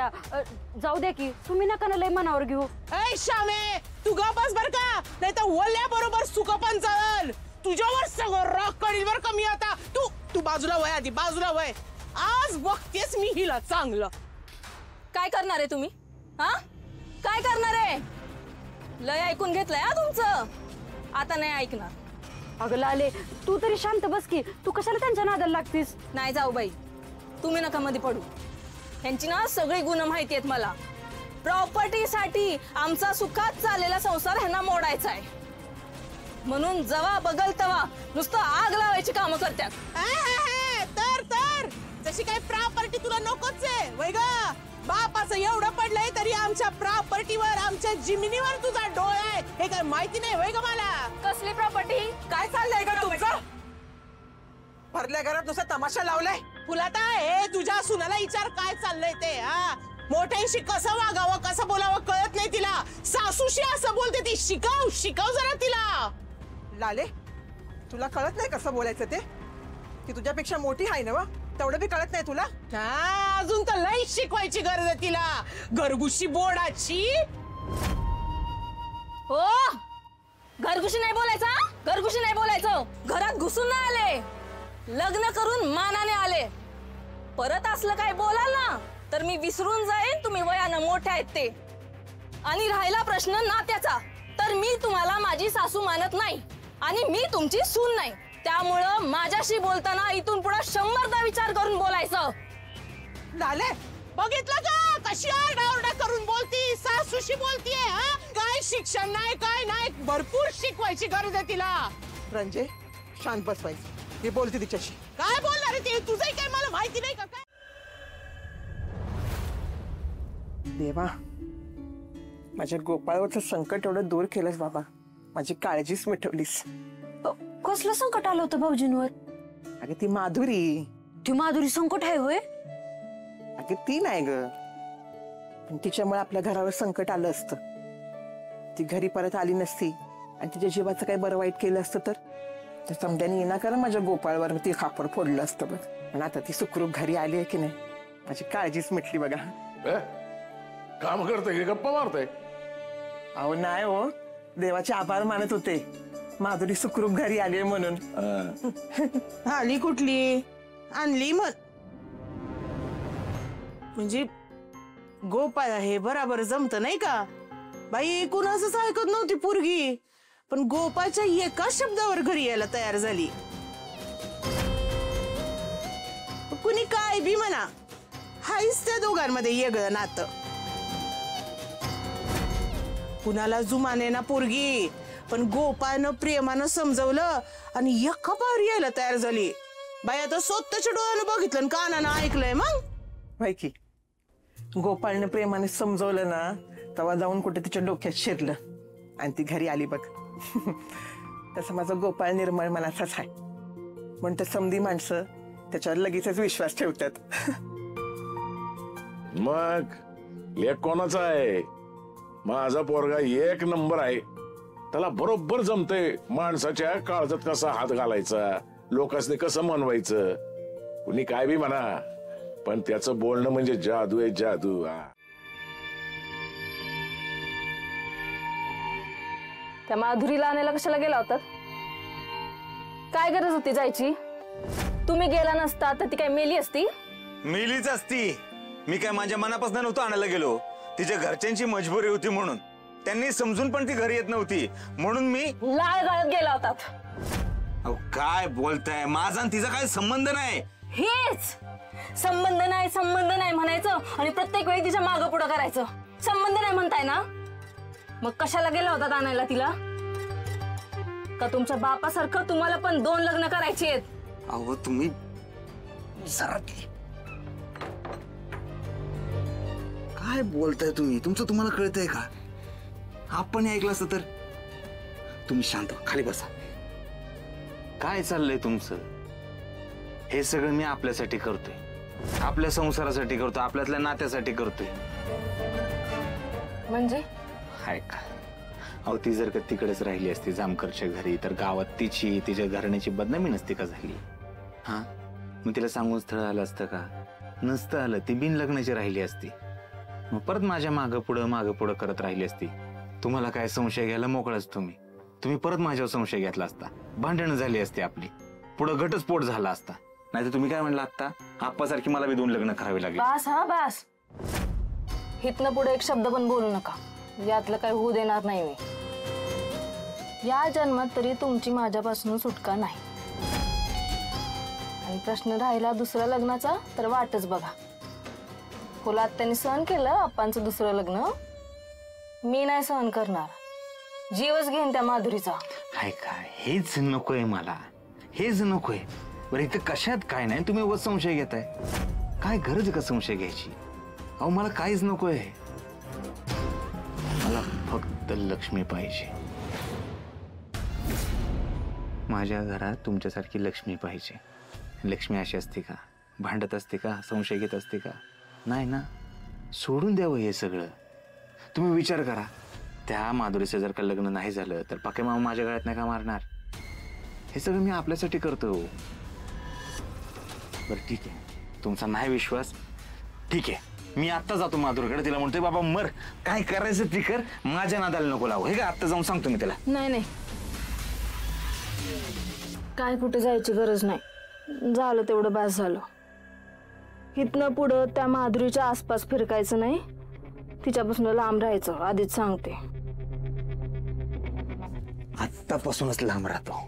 त्या जाऊ द्या की तुम्ही नका ना लय मनावर घेऊ. ऐ श्यामे तू गा बस बर का नाही तर वल्ल्या बरोबर सुका पण जळल. तुझ्यावर सगळं राग करील बर का मी आता. तू तू बाजूला वय आधी बाजूला वय. आज बघतेस मी हिला चांगलं. काय करणार आहे तुम्ही? हा काय करणार आहे? लय ऐकून घेतलंय हा तुमचं, आता नाही ऐकणार. अगं लाले तू तरी शांत बस की. तू कशाला त्यांच्या नादाला लागतीस? नाही जाऊ बाई, तुम्ही नका मध्ये पडू. ह्यांची ना सगळी गुण माहिती आहेत मला. प्रॉपर्टीसाठी आमचा सुखात चाललेला संसार ह्यांना मोडायचा आहे, म्हणून जवा बगल तवा नुसतं आग लावायची कामं करतात. तर जशी काही प्रॉपर्टी तुला नकोच आहे वय ग. बापाचं एवढं पडलंय तरी आमच्या प्रॉपर्टीवर आमच्या जमिनीवर तुझा डोळा आहे हे काय माहिती नाही वय ग मला. कसली प्रॉपर्टी? काय चाललंय का तुमचं? भरल्या घरात नुसता तमाशा लावलाय. फुलाता हे तुझ्या सुनाला विचार काय चाललंय ते. हा मोठ्यांशी कसं वागावं कसं बोलावं कळत नाही तिला. सासूशी असं बोलते ती. शिकव शिकव जरा तिला. लाले तुला कळत नाही कसं बोलायचं ते? ती तुझ्यापेक्षा मोठी आहे ना, तेवढं बी कळत नाही तुला? हा अजून तर लई शिकवायची गरज आहे तिला. घरगुशी बोर्डाची. हो घरगुशी नाही बोलायचं, घरगुशी नाही बोलायचं. घरात घुसून नाही आले, लग्न करून मानाने आले. परत असलं काय बोलाल ना तर मी विसरून जाईन तुम्ही वयानं मोठे आहेत ते. आणि राहिला प्रश्न नात्याचा, तर मी तुम्हाला माझी सासू मानत नाही आणि मी तुमची सून नाही. त्यामुळं माझ्याशी बोलताना इथून पुढे 100दा विचार करून बोलायचं. लाले बघितलं का कशी आरडाओरडा करून बोलती. सासूशी बोलतीये. हा काय शिक्षण नाही काय नाही. भरपूर शिकवायची गरज आहे तिला. रंजे शांत बसवायचं. हे बोलते तिच्याशी. काय बोलणार ते तुझंही काय मला माहिती नाही का काय? देवा माझ्या गोपाळवरचं संकट एवढं दूर केलंस बाबा. माझी काळजीच मिटवलीस. कसलं संकट आलं होतं भाऊजींवर? अगं ती माधुरी. ती माधुरी संकट आहे होय? अगं ती नाही ग, पण तिच्यामुळे आपल्या घरावर संकट आलं असतं. ती घरी परत आली नसती आणि तिच्या जीवाचं काही बरं वाईट केलं असतं तर समद्याने येणार कारण माझ्या गोपाळवर ती खापर फोडलं असतं बघ. पण आता ती सुखरूप घरी आली आहे की नाही, माझी काळजीच मिटली बघा. काम करते की गप्पा मारते? अहो नाही हो, देवाचे आभार मानत होते माधुरी सुखरूप घरी आली आहे म्हणून. आली कुठली आणली मग. म्हणजे गोपाळ हे बराबर जमत नाही का बाई. कुणाचंच ऐकत नव्हती पोरगी, पण गोपाळच्या एका शब्दावर घरी यायला तयार झाली. कुणी काय बी म्हणा, हायच त्या दोघांमध्ये वेगळं नातं. कुणाला जुमाने ना पोरगी, पण गोपाळनं प्रेमानं समजवलं आणि एका पावर यायला तयार झाली. बाई आता स्वतःच्या डोळ्यानं बघितलं आणि कानानं ऐकलंय. मग बाई की गोपाळने प्रेमाने समजवलं ना तेव्हा जाऊन कुठे तिच्या डोक्यात शिरलं आणि ती घरी आली बघ. तसं माझा गोपाळ निर्मळ मनाचाच आहे, म्हणून तर समधी माणसं त्याच्यावर लगेचच विश्वास ठेवतात. मग लेक कोणाचा आहे? माझा पोरगा एक नंबर आहे. त्याला बरोबर जमते माणसाच्या काळजात कसा हात घालायचा, लोकांनी कसं मनवायचं. कुणी काय बी म्हणा, पण त्याचं बोलणं म्हणजे जादू आहे जादू. त्या माधुरीला आणायला कशाला गेला होता? काय गरज होती जायची? तुम्ही गेला नसता तर ती काय मेली असती? मेलीच असती. मी काय माझ्या मनापासून नव्हतं आणायला गेलो. तिच्या घरच्यांची मजबुरी होती म्हणून. त्यांनी समजून पण ती घरी येत नव्हती म्हणून मी लाळ गाळत गेला होता. अहो काय बोलताय? माझा आणि तिचा काय संबंध नाही. हेच संबंध नाही म्हणायचं आणि प्रत्येक वेळी तिच्या मागं पुढं करायचं. संबंध नाही म्हणताय ना, मग कशाला गेला होता आणायला तिला? का तुमच्या बापासारखं तुम्हाला पण 2 लग्न करायची आहेत? अहो तुम्ही जरा काय बोलताय तुम्ही? तुमचं तुम्हाला कळतंय का? आपण ऐकलं असतं तर. तुम्ही शांत व्हा, खाली बसा. काय चाललंय तुमचं? हे सगळं मी आपल्यासाठी करतोय, आपल्या संसारासाठी करतोय, आपल्यातल्या नात्यासाठी करतोय. म्हणजे हाय का? अहो ती जर का तिकडेच राहिली असती जामकरच्या घरी तर गावात तिची तिच्या घराण्याची बदनामी नसती का झाली? हा मग तिला सांगून स्थळ आलं असतं का? नसतं आलं. ती बिन लग्नाची राहिली असती. मग परत माझ्या मागं पुढं करत राहिली असती. तुम्हाला काय संशय घ्यायला मोकळाच तुम्ही परत माझ्यावर संशय घेतला असता, भांडणं झाली असती आपली, पुढं घटस्फोट झाला असता. नाही तर तुम्ही काय म्हणला आता, आप्पासारखी मला बी 2 लग्न करावे लागले. बास हा बास. हितनं पुढे एक शब्द पण बोलू नका, यातलं काही होऊ देणार नाही मी. या जन्मात तरी तुमची माझ्यापासून सुटका नाही. आणि प्रश्न राहिला दुसऱ्या लग्नाचा, तर वाटच बघा. फुलात त्यांनी सहन केलं आप्पांचं दुसरं लग्न, मी नाही सहन करणार. जीवच घेईन त्या माधुरीचा. हाय काय, हेच नकोय मला, हेच नकोय. बरं इथं कशात काय नाही, तुम्ही उगाच संशय घेताय. काय गरज का संशय घ्यायची? अहो मला काहीच नकोय. मला फक्त लक्ष्मी पाहिजे. माझ्या घरात तुमच्यासारखी लक्ष्मी पाहिजे. लक्ष्मी अशी असते का? भांडत असते का? संशय घेत असते का? नाही ना. सोडून द्यावं हे सगळं. तुम्ही विचार करा, त्या माधुरीचं जर का लग्न नाही झालं तर पाके मामा माझ्या गळ्यात नाही का मारणार? हे सगळं मी आपल्यासाठी करतो. बरं ठीक आहे, तुमचा नाही विश्वास, ठीक आहे. मी आत्ता जातो माधुरीकडे, तिला म्हणतोय बाबा मर, काय करायचं ती कर, माझ्या नादाला नको लावू. हे का आत्ता जाऊन सांगतो मी त्याला. नाही काय कुठे जायची गरज नाही. झालं तेवढं बास झालं. इथनं पुढं त्या माधुरीच्या आसपास फिरकायचं नाही, तिच्यापासून लांब राहायचं, आधीच सांगते. आत्तापासूनच लांब राहतो.